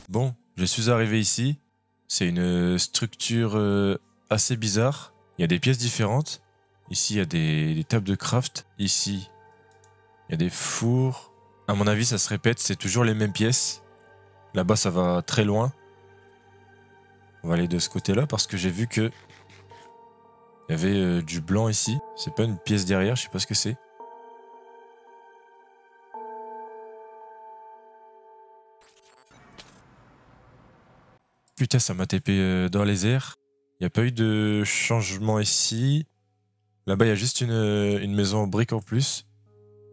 Bon, je suis arrivé ici. C'est une structure assez bizarre. Il y a des pièces différentes. Ici, il y a des tables de craft. Ici, il y a des fours. À mon avis, ça se répète, c'est toujours les mêmes pièces. Là-bas, ça va très loin. On va aller de ce côté-là parce que j'ai vu que il y avait du blanc ici. C'est pas une pièce derrière, je sais pas ce que c'est. Putain, ça m'a TP dans les airs. Il n'y a pas eu de changement ici. Là-bas, il y a juste une maison en briques en plus.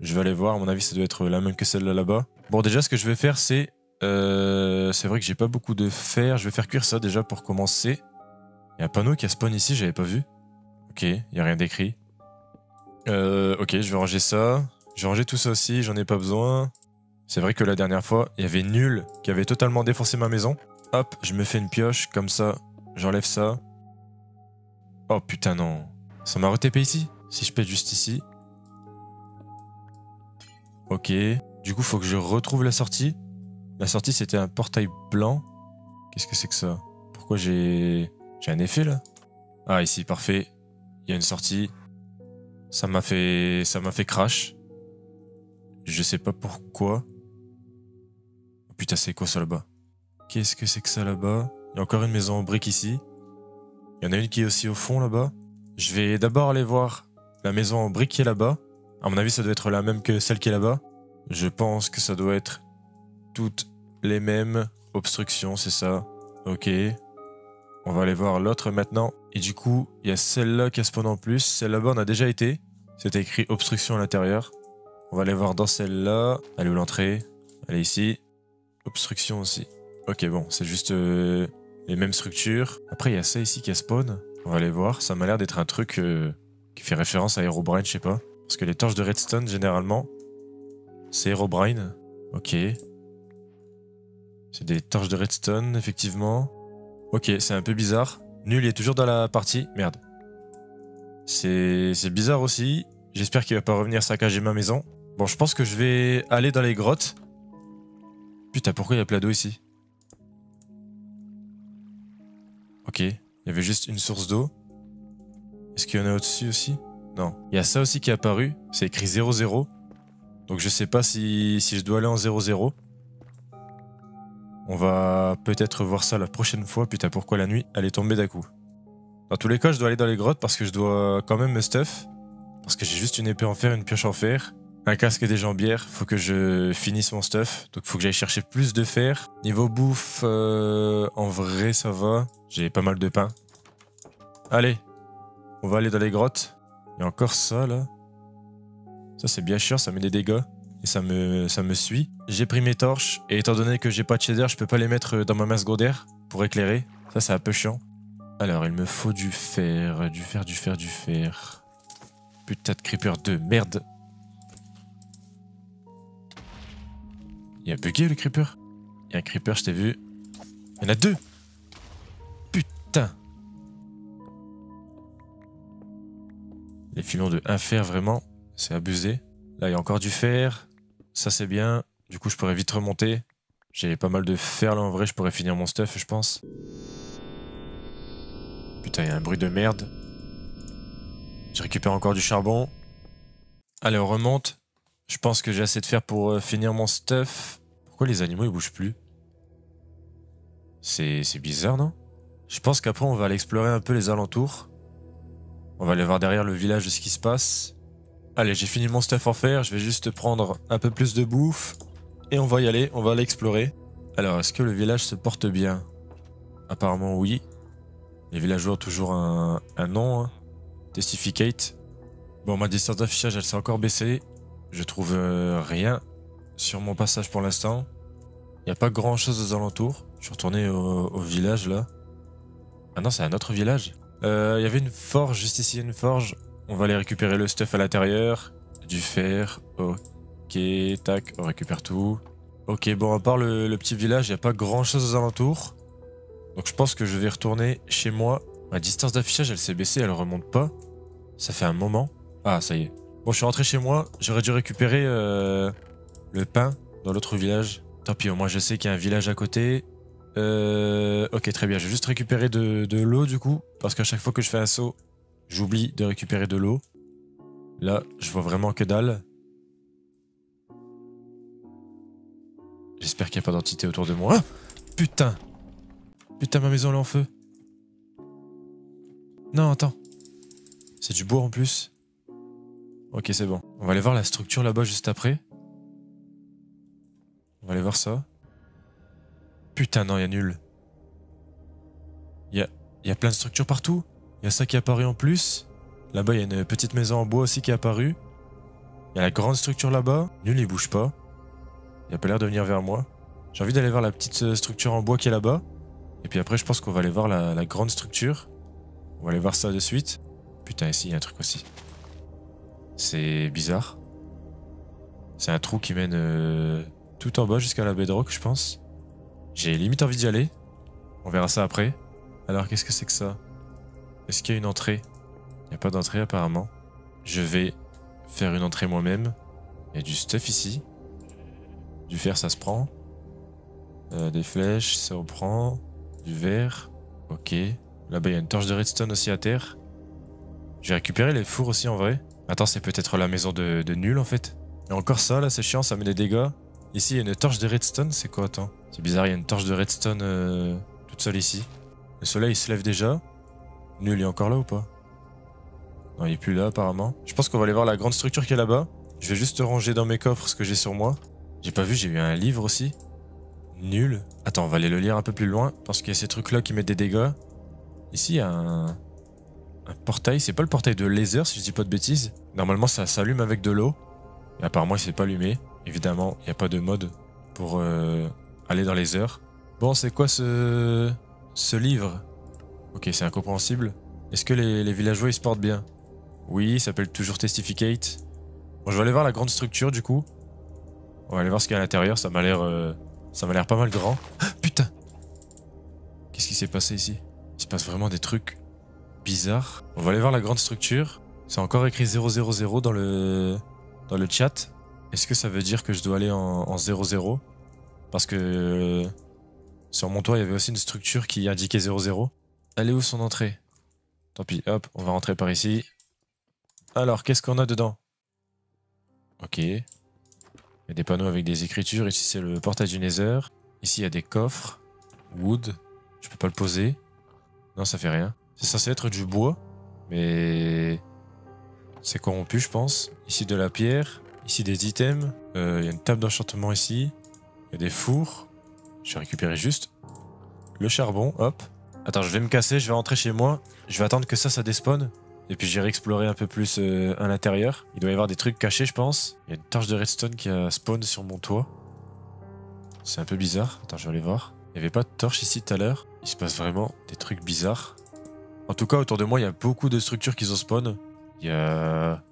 Je vais aller voir, à mon avis, ça doit être la même que celle-là là-bas. Bon, déjà, ce que je vais faire, c'est... c'est vrai que j'ai pas beaucoup de fer. Je vais faire cuire ça déjà pour commencer. Il y a un panneau qui a spawn ici, j'avais pas vu. Ok, il n'y a rien d'écrit. Ok, je vais ranger ça. Je vais ranger tout ça aussi, j'en ai pas besoin. C'est vrai que la dernière fois, il y avait Nul qui avait totalement défoncé ma maison. Hop, je me fais une pioche, comme ça, j'enlève ça. Oh putain non. Ça m'a re-TP ici? Si je pète juste ici. Ok. Du coup, faut que je retrouve la sortie. La sortie, c'était un portail blanc. Qu'est-ce que c'est que ça? Pourquoi j'ai un effet là? Ah ici, parfait. Il y a une sortie. Ça m'a fait crash. Je sais pas pourquoi. Oh, putain, c'est quoi ça là-bas? Qu'est-ce que c'est que ça là-bas? Il y a encore une maison en briques ici. Il y en a une qui est aussi au fond là-bas. Je vais d'abord aller voir la maison en briques qui est là-bas. À mon avis, ça doit être la même que celle qui est là-bas. Je pense que ça doit être toutes les mêmes obstructions, c'est ça. Ok. On va aller voir l'autre maintenant. Et du coup, il y a celle-là qui a spawn en plus. Celle là-bas, on a déjà été. C'était écrit obstruction à l'intérieur. On va aller voir dans celle-là. Elle est où l'entrée? Elle est ici. Obstruction aussi. Ok, bon, c'est juste les mêmes structures. Après, il y a ça ici qui a spawn. On va aller voir. Ça m'a l'air d'être un truc qui fait référence à Herobrine, je sais pas. Parce que les torches de redstone, généralement, c'est Herobrine. Ok. C'est des torches de redstone, effectivement. Ok, c'est un peu bizarre. Nul est toujours dans la partie. Merde. C'est bizarre aussi. J'espère qu'il va pas revenir saccager ma maison. Bon, je pense que je vais aller dans les grottes. Putain, pourquoi il y a plein d'eau ici? Ok, il y avait juste une source d'eau. Est-ce qu'il y en a au-dessus aussi? Non. Il y a ça aussi qui est apparu. C'est écrit 00. Donc je sais pas si je dois aller en 00. On va peut-être voir ça la prochaine fois. Putain, pourquoi la nuit, elle est tombée d'un coup? Dans tous les cas, je dois aller dans les grottes parce que je dois quand même me stuff. Parce que j'ai juste une épée en fer, une pioche en fer, un casque et des jambières. Faut que je finisse mon stuff. Donc faut que j'aille chercher plus de fer. Niveau bouffe, en vrai, ça va. J'ai pas mal de pain. Allez, on va aller dans les grottes. Il y a encore ça, là. Ça, c'est bien chiant, ça met des dégâts. Et ça me suit. J'ai pris mes torches. Et étant donné que j'ai pas de shader, je peux pas les mettre dans ma main secondaire pour éclairer. Ça, c'est un peu chiant. Alors, il me faut du fer. Du fer, du fer, du fer. Putain de creeper de merde. Il y a bugué le creeper. Il y a un creeper, je t'ai vu. Il y en a deux. Putain. Les filons de 1 fer, vraiment, c'est abusé. Là, il y a encore du fer. Ça, c'est bien. Du coup, je pourrais vite remonter. J'ai pas mal de fer, là, en vrai. Je pourrais finir mon stuff, je pense. Putain, il y a un bruit de merde. Je récupère encore du charbon. Allez, on remonte. Je pense que j'ai assez de fer pour finir mon stuff. Pourquoi les animaux, ils bougent plus? C'est bizarre, non? Je pense qu'après, on va aller explorer un peu les alentours. On va aller voir derrière le village de ce qui se passe. Allez, j'ai fini mon stuff en fer. Je vais juste prendre un peu plus de bouffe. Et on va y aller, on va aller explorer. Alors, est-ce que le village se porte bien? Apparemment, oui. Les villageois ont toujours un nom. Hein. Testificate. Bon, ma distance d'affichage, elle s'est encore baissée. Je trouve rien sur mon passage pour l'instant. Il n'y a pas grand-chose aux alentours. Je suis retourné au village, là. Ah non, c'est un autre village. Il y avait une forge, juste ici, une forge. On va aller récupérer le stuff à l'intérieur. Du fer. Ok, tac, on récupère tout. Ok, bon, à part le petit village, il n'y a pas grand-chose aux alentours. Donc je pense que je vais retourner chez moi. Ma distance d'affichage, elle s'est baissée, elle remonte pas. Ça fait un moment. Ah, ça y est. Bon, je suis rentré chez moi. J'aurais dû récupérer le pain dans l'autre village. Tant pis, au moins je sais qu'il y a un village à côté. Ok, très bien. Je vais juste récupérer de l'eau du coup. Parce qu'à chaque fois que je fais un saut, j'oublie de récupérer de l'eau. Là, je vois vraiment que dalle. J'espère qu'il n'y a pas d'entité autour de moi. Ah, putain! Putain, ma maison elle est en feu. Non, attends. C'est du bois en plus. Ok, c'est bon. On va aller voir la structure là-bas juste après. On va aller voir ça. Putain, non, il y a nul. Il y a plein de structures partout. Il y a ça qui est apparu en plus. Là-bas, il y a une petite maison en bois aussi qui est apparue. Il y a la grande structure là-bas. Nul, il bouge pas. Il a pas l'air de venir vers moi. J'ai envie d'aller voir la petite structure en bois qui est là-bas. Et puis après, je pense qu'on va aller voir la grande structure. On va aller voir ça de suite. Putain, ici, il y a un truc aussi. C'est bizarre. C'est un trou qui mène tout en bas jusqu'à la bedrock, je pense. J'ai limite envie d'y aller. On verra ça après. Alors, qu'est-ce que c'est que ça? Est-ce qu'il y a une entrée? Il n'y a pas d'entrée apparemment. Je vais faire une entrée moi-même. Il y a du stuff ici. Du fer, ça se prend. Des flèches, ça on prend. Du verre. Ok. Là-bas, il y a une torche de redstone aussi à terre. Je vais récupérer les fours aussi en vrai. Attends, c'est peut-être la maison de nul en fait. Et encore ça, là, c'est chiant, ça met des dégâts. Ici, il y a une torche de redstone. C'est quoi, attends? C'est bizarre, il y a une torche de redstone toute seule ici. Le soleil, il se lève déjà. Nul, il est encore là ou pas? Non, il est plus là apparemment. Je pense qu'on va aller voir la grande structure qui est là-bas. Je vais juste ranger dans mes coffres ce que j'ai sur moi. J'ai pas vu, j'ai eu un livre aussi. Nul. Attends, on va aller le lire un peu plus loin. Parce qu'il y a ces trucs-là qui mettent des dégâts. Ici, il y a un portail. C'est pas le portail de laser, si je dis pas de bêtises. Normalement, ça s'allume avec de l'eau. Et apparemment, il s'est pas allumé. Évidemment, il n'y a pas de mode pour aller dans les heures. Bon, c'est quoi ce livre? Ok, c'est incompréhensible. Est-ce que les villageois, ils se portent bien? Oui, ça s'appelle toujours Testificate. Bon, je vais aller voir la grande structure, du coup. On va aller voir ce qu'il y a à l'intérieur. Ça m'a l'air pas mal grand. Ah, putain! Qu'est-ce qui s'est passé ici? Il se passe vraiment des trucs bizarres. On va aller voir la grande structure. C'est encore écrit 000 dans le chat. Est-ce que ça veut dire que je dois aller en 00? Parce que sur mon toit, il y avait aussi une structure qui indiquait 00. Elle est où son entrée? Tant pis, hop, on va rentrer par ici. Alors, qu'est-ce qu'on a dedans? Ok. Il y a des panneaux avec des écritures. Ici, c'est le portail du Nether. Ici, il y a des coffres. Wood. Je peux pas le poser. Non, ça fait rien. C'est censé être du bois. Mais c'est corrompu, je pense. Ici, de la pierre. Ici, des items. Il y a une table d'enchantement ici. Il y a des fours. Je vais récupérer juste le charbon. Hop. Attends, je vais me casser. Je vais rentrer chez moi. Je vais attendre que ça despawn. Et puis j'irai explorer un peu plus à l'intérieur. Il doit y avoir des trucs cachés, je pense. Il y a une torche de redstone qui a spawn sur mon toit. C'est un peu bizarre. Attends, je vais aller voir. Il n'y avait pas de torche ici tout à l'heure. Il se passe vraiment des trucs bizarres. En tout cas, autour de moi, il y a beaucoup de structures qui ont spawn. Il y a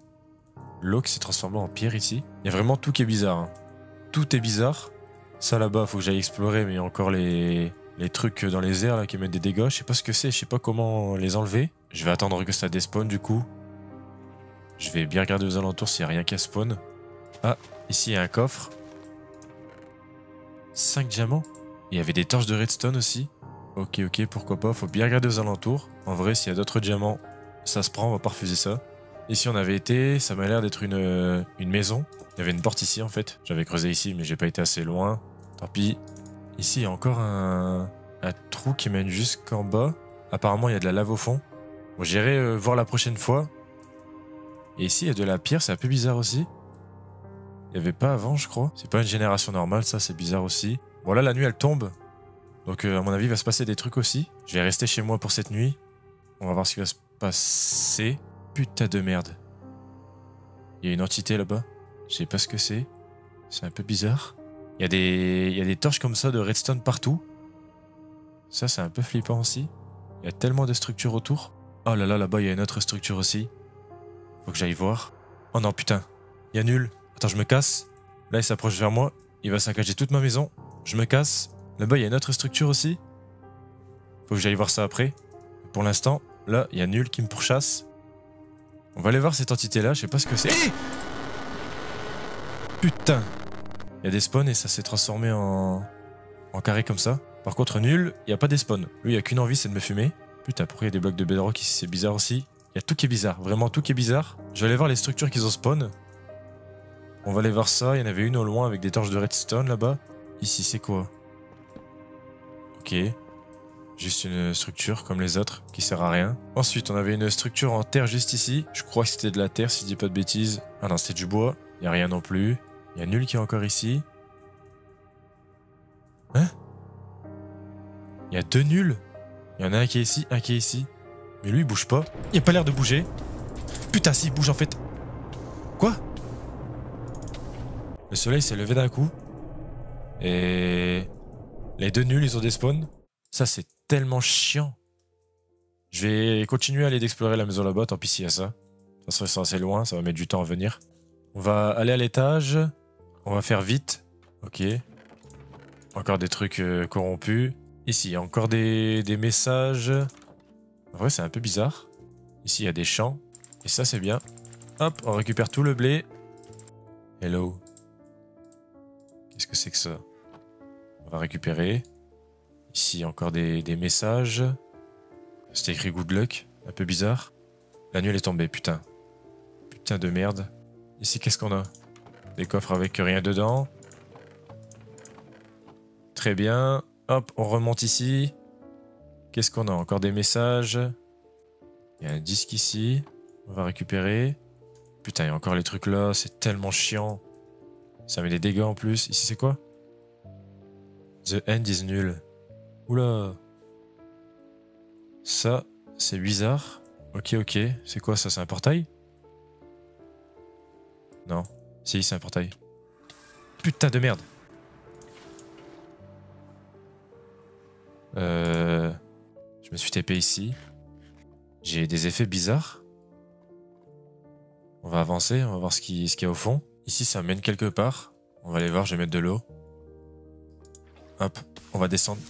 l'eau qui s'est transformée en pierre ici. Il y a vraiment tout qui est bizarre. Hein. Tout est bizarre. Ça là-bas, faut que j'aille explorer, mais il y a encore les trucs dans les airs là qui mettent des dégâts. Je sais pas ce que c'est, je sais pas comment les enlever. Je vais attendre que ça despawn du coup. Je vais bien regarder aux alentours s'il n'y a rien qui a spawn. Ah, ici il y a un coffre. 5 diamants. Il y avait des torches de redstone aussi. Ok, pourquoi pas. Faut bien regarder aux alentours. En vrai, s'il y a d'autres diamants, ça se prend, on va pas refuser ça. Ici on avait été, ça m'a l'air d'être une maison. Il y avait une porte ici en fait. J'avais creusé ici mais j'ai pas été assez loin. Tant pis. Ici il y a encore un trou qui mène jusqu'en bas. Apparemment il y a de la lave au fond. Bon, j'irai voir la prochaine fois. Et ici il y a de la pierre, c'est un peu bizarre aussi. Il n'y avait pas avant je crois. C'est pas une génération normale, ça c'est bizarre aussi. Bon là la nuit elle tombe. Donc à mon avis il va se passer des trucs aussi. Je vais rester chez moi pour cette nuit. On va voir ce qui va se passer. Putain de merde. Il y a une entité là-bas. Je sais pas ce que c'est. C'est un peu bizarre. Il y a des torches comme ça de redstone partout. Ça c'est un peu flippant aussi. Il y a tellement de structures autour. Oh là là, là-bas il y a une autre structure aussi. Faut que j'aille voir. Oh non putain. Il y a nul. Attends, je me casse. Là il s'approche vers moi. Il va saccager toute ma maison. Je me casse. Là-bas il y a une autre structure aussi. Faut que j'aille voir ça après. Pour l'instant, là il y a nul qui me pourchasse. On va aller voir cette entité là, je sais pas ce que c'est. Putain. Il y a des spawns et ça s'est transformé en carré comme ça. Par contre, nul, il n'y a pas des spawns. Lui, il n'y a qu'une envie, c'est de me fumer. Putain, pourquoi il y a des blocs de bedrock ici? C'est bizarre aussi. Il y a tout qui est bizarre, vraiment tout qui est bizarre. Je vais aller voir les structures qu'ils ont spawn. On va aller voir ça. Il y en avait une au loin avec des torches de redstone là-bas. Ici, c'est quoi? Ok. Juste une structure comme les autres qui sert à rien. Ensuite, on avait une structure en terre juste ici. Je crois que c'était de la terre si je dis pas de bêtises. Ah non, c'était du bois. Il n'y a rien non plus. Il y a nul qui est encore ici. Hein? Il y a deux nuls. Il y en a un qui est ici, un qui est ici. Mais lui, il bouge pas. Il a pas l'air de bouger. Putain, si, il bouge en fait. Quoi? Le soleil s'est levé d'un coup. Et... les deux nuls, ils ont des spawns. Ça, c'est tellement chiant. Je vais continuer à aller d'explorer la maison là-bas, tant pis s'il y a ça. Ça serait assez loin, ça va mettre du temps à venir. On va aller à l'étage. On va faire vite. Ok. Encore des trucs corrompus. Ici, encore des messages. En vrai, c'est un peu bizarre. Ici, il y a des champs. Et ça, c'est bien. Hop, on récupère tout le blé. Hello. Qu'est-ce que c'est que ça? On va récupérer. Ici, encore des messages. C'était écrit good luck. Un peu bizarre. La nuit, elle est tombée, putain. Putain de merde. Ici, qu'est-ce qu'on a? Des coffres avec rien dedans. Très bien. Hop, on remonte ici. Qu'est-ce qu'on a? Encore des messages. Il y a un disque ici. On va récupérer. Putain, il y a encore les trucs là. C'est tellement chiant. Ça met des dégâts en plus. Ici, c'est quoi? The end is nul. Oula. Ça, c'est bizarre. Ok, ok. C'est quoi ça? C'est un portail? Non. Si, c'est un portail. Putain de merde. Je me suis tapé ici. J'ai des effets bizarres. On va avancer, on va voir ce qu'il y a au fond. Ici, ça mène quelque part. On va aller voir, je vais mettre de l'eau. Hop, on va descendre.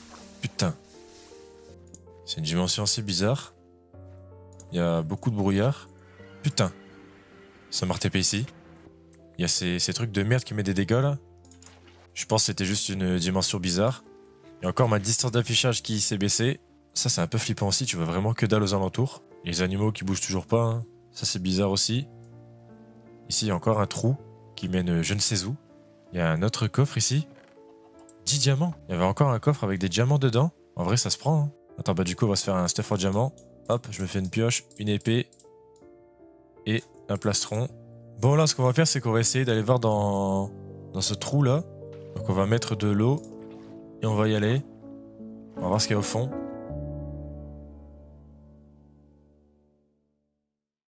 Putain. C'est une dimension assez bizarre. Il y a beaucoup de brouillard. Putain. Ça m'a retapé ici. Il y a ces trucs de merde qui mettent des dégâts là. Je pense que c'était juste une dimension bizarre. Il y a encore ma distance d'affichage qui s'est baissée. Ça, c'est un peu flippant aussi. Tu vois vraiment que dalle aux alentours. Les animaux qui bougent toujours pas. Hein. Ça, c'est bizarre aussi. Ici, il y a encore un trou qui mène je ne sais où. Il y a un autre coffre ici. 10 diamants. Il y avait encore un coffre avec des diamants dedans. En vrai, ça se prend. Hein. Attends, bah du coup, on va se faire un stuff en diamant. Hop, je me fais une pioche, une épée et un plastron. Bon, là, ce qu'on va faire, c'est qu'on va essayer d'aller voir dans ce trou-là. Donc, on va mettre de l'eau et on va y aller. On va voir ce qu'il y a au fond.